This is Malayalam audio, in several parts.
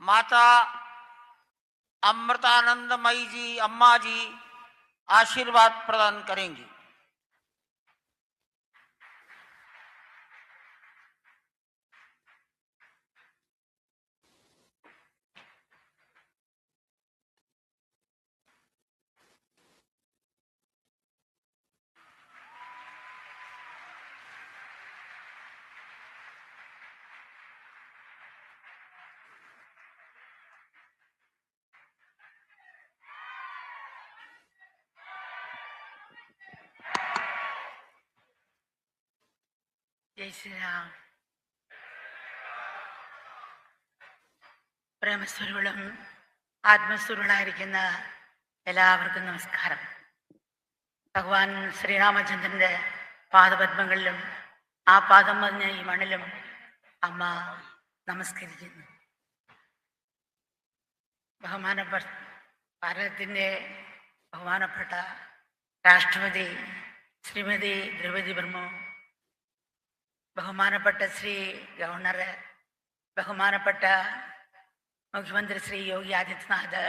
माता अमृतानंदमयी जी, अम्मा जी आशीर्वाद प्रदान करेंगी। जय श्री राम. പ്രേമസ്വരൂപം ആത്മസ്വരൂപനായിരിക്കുന്ന എല്ലാവർക്കും നമസ്കാരം. ഭഗവാൻ ശ്രീരാമചന്ദ്രൻ്റെ പാദപത്മങ്ങളിലും ആ പാദം വന്ന ഈ മണ്ണിലും അമ്മ നമസ്കരിക്കുന്നു. ഭാരതത്തിൻ്റെ ബഹുമാനപ്പെട്ട രാഷ്ട്രപതി ശ്രീമതി ദ്രൗപദി മുർമു, ബഹുമാനപ്പെട്ട ശ്രീ ഗവർണർ, ബഹുമാനപ്പെട്ട മുഖ്യമന്ത്രി ശ്രീ യോഗി ആദിത്യനാഥ്,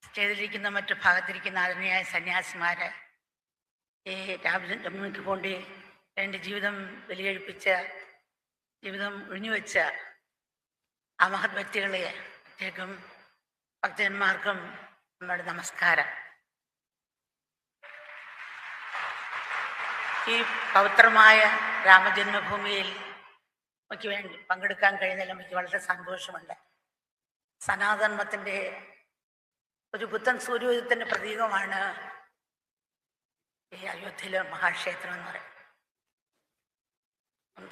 സ്റ്റേജിലിരിക്കുന്ന മറ്റു ഭാഗത്തിരിക്കുന്ന ആദരണീയായ സന്യാസിമാര്, ഈ രാമജന്മഭൂമിക്ക് വേണ്ടി എൻ്റെ ജീവിതം ബലികഴിപ്പിച്ച, ജീവിതം ഒഴിഞ്ഞുവെച്ച ആ മഹത് വ്യക്തികളെ പ്രത്യേകം ഭക്തന്മാർക്കും നമ്മുടെ നമസ്കാരം. ഈ പവിത്രമായ രാമജന്മഭൂമിയിൽ എനിക്ക് വേണ്ടി പങ്കെടുക്കാൻ കഴിഞ്ഞതിൽ എനിക്ക് വളരെ സന്തോഷമുണ്ട്. സനാതനത്തിൻ്റെ ഒരു പുത്തൻ സൂര്യോദയത്തിൻ്റെ പ്രതീകമാണ് ഈ അയോധ്യയിലെ മഹാക്ഷേത്രം എന്ന് പറയും.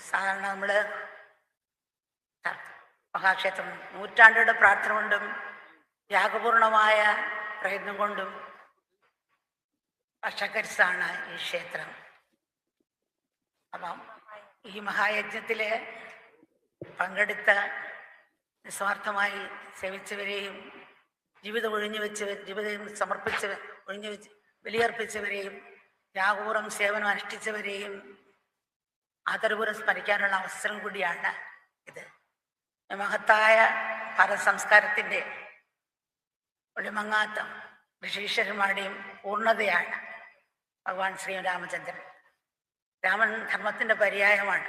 സാധാരണ നമ്മൾ മഹാക്ഷേത്രം നൂറ്റാണ്ടുകളുടെ പ്രാർത്ഥന കൊണ്ടും ത്യാഗപൂർണമായ പ്രയത്നം കൊണ്ടും വർഷക്കരിച്ചാണ് ഈ ക്ഷേത്രം. അപ്പം ഈ മഹായജ്ഞത്തിൽ പങ്കെടുത്ത നിസ്വാർത്ഥമായി സേവിച്ചവരെയും ജീവിതം ജീവിതം സമർപ്പിച്ച് ബലിയർപ്പിച്ചവരെയും ത്യാഗപൂർവ്വം സേവനം അനുഷ്ഠിച്ചവരെയും ആദരപൂർവ്വം സ്മരിക്കാനുള്ള അവസരം കൂടിയാണ് ഇത്. മഹത്തായ ഭാരത സംസ്കാരത്തിൻ്റെ ഒളിമങ്ങാത്ത ഋഷീശ്വരന്മാരുടെയും പൂർണ്ണതയാണ് ഭഗവാൻ ശ്രീരാമചന്ദ്രൻ. രാമൻ ധർമ്മത്തിൻ്റെ പര്യായമാണ്.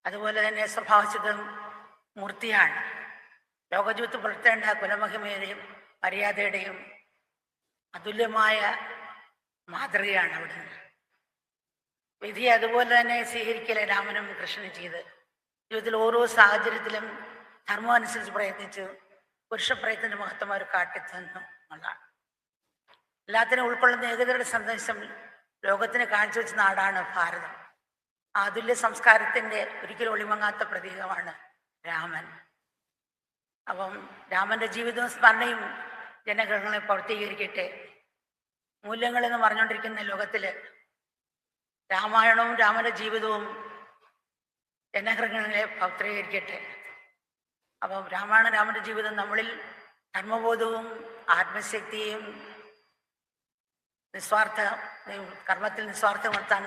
അതുപോലെ തന്നെ സ്വഭാവസിദ്ധം മൂർത്തിയാണ്. ലോകജീവിതത്തിൽ പുലർത്തേണ്ട കുലമഹിമയുടെയും മര്യാദയുടെയും അതുല്യമായ മാതൃകയാണ് അവിടുന്ന്. വിധി അതുപോലെ തന്നെ സ്വീകരിക്കലെ രാമനും കൃഷ്ണനും ചെയ്ത് ജീവിതത്തിൽ ഓരോ സാഹചര്യത്തിലും ധർമ്മം അനുസരിച്ച് പ്രയത്നിച്ച് പുരുഷപ്രയത്നത്തിന്റെ മഹത്വം അവർ കാട്ടിത്തന്നു എന്നുള്ളതാണ്. എല്ലാത്തിനും ഉൾക്കൊള്ളുന്ന ഏകതയുടെ സന്ദേശം ലോകത്തിന് കാഴ്ചവെച്ച നാടാണ് ഭാരതം. അതുല്യ സംസ്കാരത്തിൻ്റെ ഒരിക്കലും ഒളിമങ്ങാത്ത പ്രതീകമാണ് രാമൻ. അപ്പം രാമന്റെ ജീവിതവും സ്മരണയും ജനഗ്രഹങ്ങളെ പൂർത്തീകരിക്കട്ടെ. മൂല്യങ്ങളെന്ന് പറഞ്ഞുകൊണ്ടിരിക്കുന്ന ലോകത്തിൽ രാമായണവും രാമന്റെ ജീവിതവും ജനഗ്രഹങ്ങളെ പൗത്രീകരിക്കട്ടെ. അപ്പം രാമന്റെ ജീവിതം നമ്മളിൽ ധർമ്മബോധവും ആത്മശക്തിയും കർമ്മത്തിൽ നിസ്വാർത്ഥം നിർത്താൻ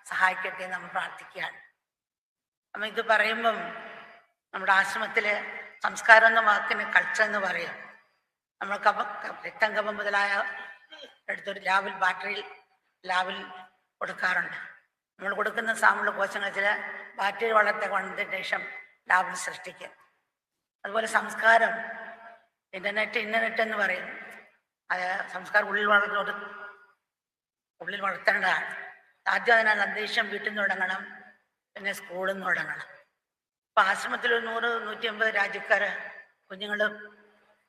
സഹായിക്കട്ടെ എന്ന് നമ്മൾ പ്രാർത്ഥിക്കുകയാണ്. അപ്പം ഇത് പറയുമ്പം നമ്മുടെ ആശ്രമത്തിൽ സംസ്കാരം എന്ന വാക്കിന് കൾച്ചർ എന്ന് പറയും. നമ്മൾ രക്തം കഫം മുതലായ എടുത്തൊരു ബാറ്ററിയിൽ ലാബിൽ കൊടുക്കാറുണ്ട്. നമ്മൾ കൊടുക്കുന്ന സാമ്പിൾ കോശങ്ങൾ ചില ബാറ്ററി വളർത്ത കൊണ്ടതിന് ശേഷം ലാബിൽ സൃഷ്ടിക്കുക. അതുപോലെ സംസ്കാരം ഇൻ്റർനെറ്റ് എന്ന് പറയും. അത് സംസ്കാരം ഉള്ളിൽ വളർത്തേണ്ടതാണ്. ആദ്യം അതിനാൽ അന്തരീക്ഷം വീട്ടിൽ നിന്ന് തുടങ്ങണം, പിന്നെ സ്കൂളിൽ നിന്ന് തുടങ്ങണം. ഇപ്പം ആശ്രമത്തിൽ ഒരു 100-150 രാജ്യക്കാർ കുഞ്ഞുങ്ങൾ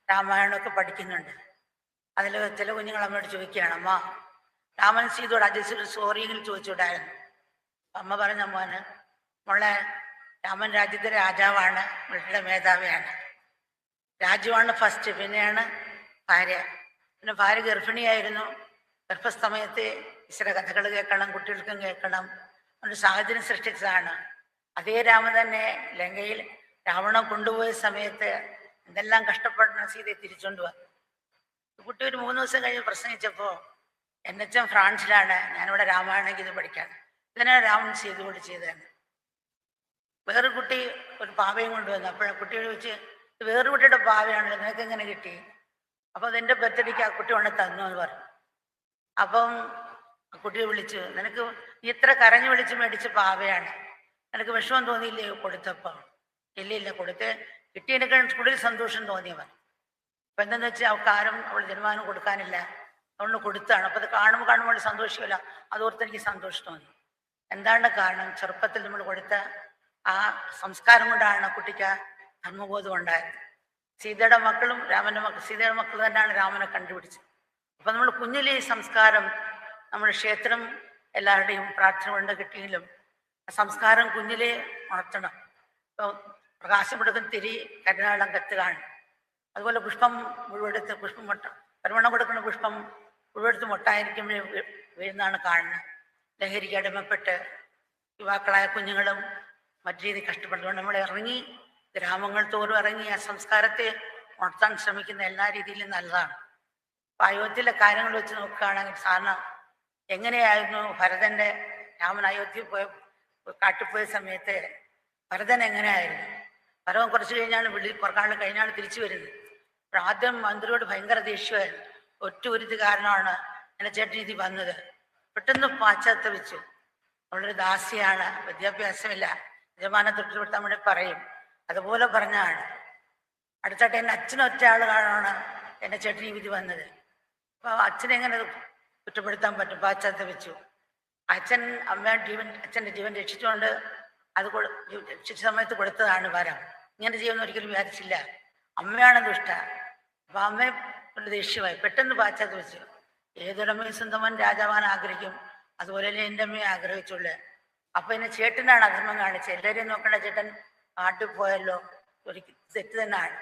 രാമായണമൊക്കെ പഠിക്കുന്നുണ്ട്. അതിൽ ചില കുഞ്ഞുങ്ങൾ അമ്മയോട് ചോദിക്കുകയാണ്, അമ്മ രാമൻ സീതയോട് അജയ്ക്ക് സോറിയെങ്കിലും ചോദിച്ചുവിടായിരുന്നു. അമ്മ പറഞ്ഞ മോളെ രാമൻ രാജ്യത്തെ രാജാവാണ്, വീട്ടിലെ മേധാവിയാണ്. രാജ്യമാണ് ഫസ്റ്റ്, പിന്നെയാണ് ഭാര്യ. പിന്നെ ഭാര്യ ഗർഭിണിയായിരുന്നു. ഗർഭസമയത്ത് ഈശ്വര കഥകൾ കേൾക്കണം, കുട്ടികൾക്കും കേൾക്കണം. ഒരു സാഹചര്യം സൃഷ്ടിച്ചതാണ്. അതേ രാമൻ തന്നെ ലങ്കയിൽ രാവണൻ കൊണ്ടുപോയ സമയത്ത് എന്തെല്ലാം കഷ്ടപ്പെടണം സീതയെ തിരിച്ചുകൊണ്ട് വന്നു. കുട്ടി ഒരു 3 ദിവസം കഴിഞ്ഞ് പ്രസംഗിച്ചപ്പോൾ എന്നച്ചൻ ഫ്രാൻസിലാണ്, ഞാനിവിടെ രാമായണ ഗീത പഠിക്കാൻ. ഇതിനാണ് രാമൻ സീതയോട് ചെയ്തതാണ്. വേറൊരു കുട്ടി ഒരു പാവയും കൊണ്ടുവന്നു. അപ്പോഴാണ് കുട്ടിയോട് ചോദിച്ച്, വേറൊരു കുട്ടിയുടെ ഭാവിയാണല്ലോ, നിനക്ക് എങ്ങനെ കിട്ടി? അപ്പോൾ അതെൻ്റെ ബർത്ത്ഡേക്ക് ആ കുട്ടി കൊണ്ട് തന്നു എന്ന് പറഞ്ഞു. അപ്പം ആ കുട്ടിയെ വിളിച്ചു, നിനക്ക് നീ ഇത്ര കരഞ്ഞു വിളിച്ച് മേടിച്ച പാവയാണ്, നിനക്ക് വിഷമം തോന്നിയില്ലേ കൊടുത്തപ്പം? ഇല്ല, കൊടുത്ത് കിട്ടിയതിനേക്കാൾ കൂടുതൽ സന്തോഷം തോന്നിയവൻ. അപ്പം എന്താണെന്ന് വെച്ചാൽ അവൾക്ക് ആരും അവൾ ജന്മാനം കൊടുക്കാനില്ല, അതുകൊണ്ട് കൊടുത്താണ്. അപ്പം അത് കാണുമ്പോൾ സന്തോഷമില്ല, അതോർത്ത് എനിക്ക് സന്തോഷം തോന്നി. എന്താണ് കാരണം? ചെറുപ്പത്തിൽ നമ്മൾ കൊടുത്ത ആ സംസ്കാരം കൊണ്ടാണ് കുട്ടിക്ക് ധർമ്മബോധം ഉണ്ടായത്. സീതയുടെ മക്കളും സീതയുടെ മക്കൾ തന്നെയാണ് രാമനെ കണ്ടുപിടിച്ചത്. അപ്പം നമ്മൾ കുഞ്ഞിലെ ഈ സംസ്കാരം, നമ്മുടെ ക്ഷേത്രം എല്ലാവരുടെയും പ്രാർത്ഥന കൊണ്ട് കിട്ടിയെങ്കിലും ആ സംസ്കാരം കുഞ്ഞിലെ ഉണർത്തണം. ഇപ്പോൾ പ്രകാശം കൊടുക്കുന്ന തിരി കരുനാളം കത്തുകയാണ്. അതുപോലെ പുഷ്പം മുഴുവെടുത്ത് പരിമണം കൊടുക്കുന്ന പുഷ്പം മുഴുവെടുത്ത് മൊട്ടായിരിക്കുമ്പോഴേ വീഴുന്നതാണ് കാണുന്നത്. ലഹരിക്ക് അടിമപ്പെട്ട് യുവാക്കളായ കുഞ്ഞുങ്ങളും മറ്റു രീതി കഷ്ടപ്പെടുന്നതുകൊണ്ട് നമ്മൾ ഇറങ്ങി ഗ്രാമങ്ങൾ തോറും ഇറങ്ങി ആ സംസ്കാരത്തെ ഉണർത്താൻ ശ്രമിക്കുന്ന എല്ലാ രീതിയിലും നല്ലതാണ്. അപ്പം അയോധ്യയിലെ കാര്യങ്ങൾ വെച്ച് നോക്കുകയാണെങ്കിൽ സാധാരണ എങ്ങനെയായിരുന്നു രാമൻ അയോധ്യയിൽ കാട്ടിപ്പോയ സമയത്ത് ഭരതൻ എങ്ങനെയായിരുന്നു? ഭരതൻ കുറച്ച് കഴിഞ്ഞാണ് കുറക്കാണ്ട് കഴിഞ്ഞാണ് തിരിച്ചു വരുന്നത്. അപ്പോൾ ആദ്യം മന്ത്രിയോട് ഭയങ്കര ദേഷ്യമായിരുന്നു. ഒറ്റ കാരണമാണ് എൻ്റെ ചേട്ടൻ രീതി വന്നത്. പെട്ടെന്ന് പാശ്ചാത്തപിച്ചു. അവളൊരു ദാസിയാണ്, വിദ്യാഭ്യാസമില്ല, യജമാനെ തൊട്ടുവിട്ട് നമ്മുടെ പറയും. അതുപോലെ പറഞ്ഞാണ്. അടുത്തായിട്ട് എൻ്റെ അച്ഛനൊറ്റ ആളാണ് എൻ്റെ ചേട്ടൻ ഈ വിധി വന്നത്. അപ്പോൾ അച്ഛനെങ്ങനെ കുറ്റപ്പെടുത്താൻ പറ്റും? പാശ്ചാത്തപിച്ചു. അച്ഛൻ്റെ ജീവൻ രക്ഷിച്ചുകൊണ്ട് രക്ഷിച്ച സമയത്ത് കൊടുത്തതാണ് വരം. ഇങ്ങനെ ചെയ്യുമെന്ന് ഒരിക്കലും വിചാരിച്ചില്ല. അമ്മയാണ് ദുഷ്ട. അപ്പം അമ്മയെ ഒരു ദേഷ്യമായി പെട്ടെന്ന് പാശ്ചാത്തപിച്ചു. ഏതൊരമ്മയും സ്വന്തമൻ രാജാവാൻ ആഗ്രഹിക്കും, അതുപോലെ തന്നെ എൻ്റെ അമ്മയെ ആഗ്രഹിച്ചുള്ളു. അപ്പൊ എന്നെ ചേട്ടനാണ് അധർമ്മം കാണിച്ചത്. എല്ലാവരെയും നോക്കേണ്ട ചേട്ടൻ നാട്ടിൽ പോയല്ലോ, ഒരു തെറ്റ് തന്നെയാണ്.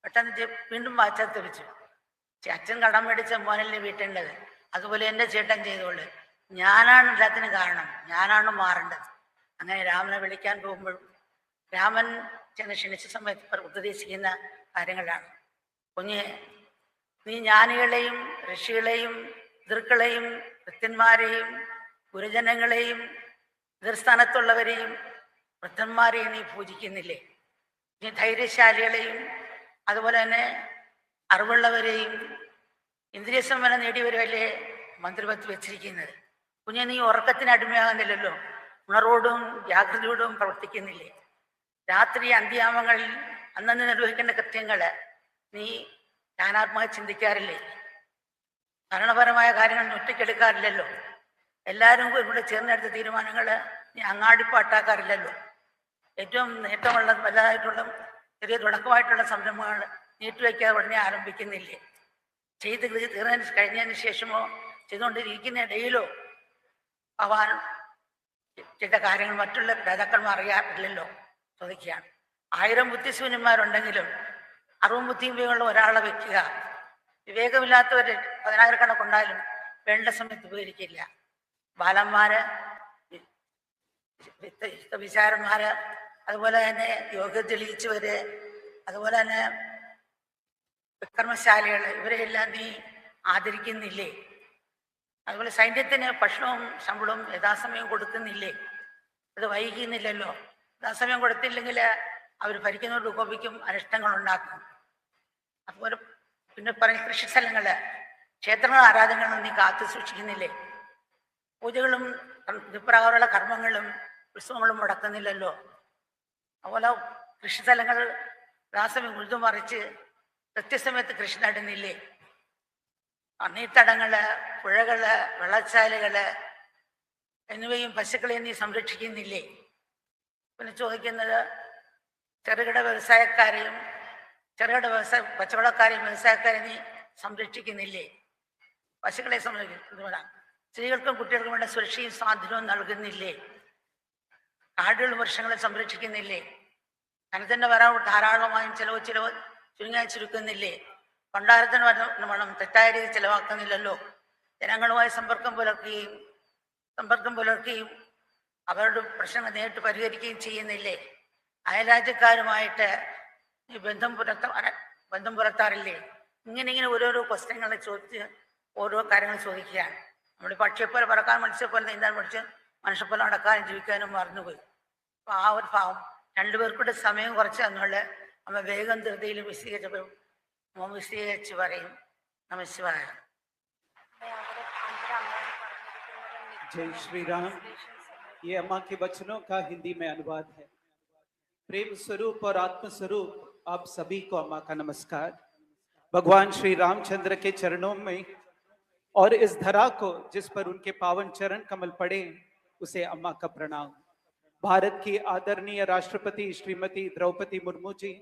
പെട്ടെന്ന് വീണ്ടും പാശ്ചാത്തപിച്ചു. അച്ഛൻ കടം മേടിച്ച മോനല്ലേ വീട്ടേണ്ടത്, അതുപോലെ എൻ്റെ ചേട്ടൻ ചെയ്തോളൂ. ഞാനാണ് എല്ലാത്തിനും കാരണം, ഞാനാണ് മാറേണ്ടത്. അങ്ങനെ രാമനെ വിളിക്കാൻ പോകുമ്പോൾ രാമൻ ചെന്ന് ക്ഷണിച്ച സമയത്ത് ഉപദേശിക്കുന്ന കാര്യങ്ങളാണ്. കുഞ്ഞെ, നീ ജ്ഞാനികളെയും ഋഷികളെയും പിതൃക്കളെയും കൃത്യന്മാരെയും ഗുരുജനങ്ങളെയും എതിർസ്ഥാനത്തുള്ളവരെയും വൃദ്ധന്മാരെയും നീ പൂജിക്കുന്നില്ലേ? നീ ധൈര്യശാലികളെയും അതുപോലെ തന്നെ അറിവുള്ളവരെയും ഇന്ദ്രിയ സമ്പന്നം നേടിയവരല്ലേ മന്ത്രിപത്ത് വെച്ചിരിക്കുന്നത്. കുഞ്ഞെ, നീ ഉറക്കത്തിന് അടിമയാകുന്നില്ലല്ലോ, ഉണർവോടും ജാഗ്രതയോടും പ്രവർത്തിക്കുന്നില്ലേ? രാത്രി അന്ത്യാമങ്ങളിൽ അന്നന്ന് നിർവഹിക്കേണ്ട കൃത്യങ്ങൾ നീ ജ്ഞാനാത്മക ചിന്തിക്കാറില്ലേ? ഭരണപരമായ കാര്യങ്ങൾ ഒറ്റയ്ക്കെടുക്കാറില്ലല്ലോ. എല്ലാവരും ഇവിടെ ചേർന്നെടുത്ത തീരുമാനങ്ങൾ നീ അങ്ങാടിപ്പാട്ടാക്കാറില്ലല്ലോ. ഏറ്റവും നേട്ടമുള്ള വലുതായിട്ടുള്ള ചെറിയ തുടക്കമായിട്ടുള്ള സംരംഭങ്ങൾ നീട്ടിവെക്കാതെ ഉടനെ ആരംഭിക്കുന്നില്ലേ? ചെയ്ത് കഴിഞ്ഞതിന് ശേഷമോ ചെയ്തുകൊണ്ടിരിക്കുന്ന ഇടയിലോ ഭഗവാൻ ചെയ്ത കാര്യങ്ങൾ മറ്റുള്ള രാജാക്കന്മാർ അറിയാറില്ലല്ലോ ചോദിക്കുകയാണ്. 1000 ബുദ്ധിശൂന്യന്മാരുണ്ടെങ്കിലും അറിവും ബുദ്ധിയും വിവേകമുള്ള ഒരാളെ വെക്കുക. വിവേകമില്ലാത്തവർ 10,000 കണക്കുണ്ടായാലും വേണ്ട സമയത്ത് ഉപകരിക്കില്ല. ബാലന്മാര്, വിചാരന്മാര്, അതുപോലെ തന്നെ യോഗ്യത തെളിയിച്ചവര്, അതുപോലെ തന്നെ വിക്രമശാലികൾ, ഇവരെയെല്ലാം നീ ആദരിക്കുന്നില്ലേ? അതുപോലെ സൈന്യത്തിന് ഭക്ഷണവും ശമ്പളവും യഥാസമയം കൊടുക്കുന്നില്ലേ? അത് വൈകുന്നില്ലല്ലോ. യഥാസമയം കൊടുത്തില്ലെങ്കിൽ അവർ ഭരിക്കുന്നവരോട് ഉപയോഗിക്കും, അനിഷ്ടങ്ങൾ ഉണ്ടാക്കും. അതുപോലെ പിന്നെ പറഞ്ഞ കൃഷിസ്ഥലങ്ങള്, ക്ഷേത്രങ്ങൾ, ആരാധനകളും നീ കാത്തു സൂക്ഷിക്കുന്നില്ലേ? പൂജകളും ഇപ്രകാരമുള്ള കർമ്മങ്ങളും ഉത്സവങ്ങളും മുടക്കുന്നില്ലല്ലോ. അതുപോലെ കൃഷിസ്ഥലങ്ങൾ യഥാസമയം ഉഴുതുമറിച്ച് കൃത്യസമയത്ത് കൃഷി നടുന്നില്ലേ? നീർത്തടങ്ങള്, പുഴകള്, വെള്ളച്ചാലുകള് എന്നിവയും പശുക്കളെയും നീ സംരക്ഷിക്കുന്നില്ലേ? പിന്നെ ചോദിക്കുന്നത് ചെറുകിട വ്യവസായക്കാരെയും കച്ചവടക്കാരെയും വ്യവസായക്കാരെയും നീ സംരക്ഷിക്കുന്നില്ലേ? പശുക്കളെ സംരക്ഷിക്കുന്നതാണ്. സ്ത്രീകൾക്കും കുട്ടികൾക്കും വേണ്ട സുരക്ഷയും സ്വാതന്ത്ര്യവും നൽകുന്നില്ലേ? കാടുകളും വൃക്ഷങ്ങളെ സംരക്ഷിക്കുന്നില്ലേ? ധനത്തിന്റെ വരവ് ധാരാളമായും ചിലവ് ചുരുക്കുന്നില്ലേ? ഭണ്ഡാരത്തിന് വേണം തെറ്റായ രീതി ചെലവാക്കുന്നില്ലല്ലോ. ജനങ്ങളുമായി സമ്പർക്കം പുലർത്തുകയും അവരുടെ പ്രശ്നങ്ങൾ നേരിട്ട് പരിഹരിക്കുകയും ചെയ്യുന്നില്ലേ? അയൽരാജ്യക്കാരുമായിട്ട് നീ ബന്ധം പുലർത്താറില്ലേ? ഇങ്ങനെ ഓരോരോ ക്വസ്റ്റ്യങ്ങളെ ചോദിച്ച് ഓരോ കാര്യങ്ങൾ ചോദിക്കുകയാണ്. നമ്മൾ പക്ഷിയെപ്പോലെ പറക്കാൻ, മനുഷ്യപ്പോലെ നീന്താൻ പഠിച്ച് മനുഷ്യപ്പോലെ നടക്കാനും ജീവിക്കാനും മറന്നുപോയി. അപ്പോൾ ആ ഒരു ഭാവം രണ്ടുപേർക്കൂടെ സമയം കുറച്ച് തന്നുള്ള അമ്മ വേഗം ധൃതിയിൽ വിശദീകരിച്ചപ്പോൾ മോൻ വിശദീകരിച്ച് പറയും നമസ്കാര. जय श्री राम। ये अम्मा के वचनों का हिंदी में अनुवाद है। प्रेम स्वरूप और आत्म स्वरूप आप सभी को अम्मा का नमस्कार। भगवान श्री रामचंद्र के चरणों में और इस धरा को जिस पर उनके पावन चरण कमल पड़े उसे अम्मा का प्रणाम। भारत की आदरणीय राष्ट्रपति श्रीमती द्रौपदी मुर्मू जी,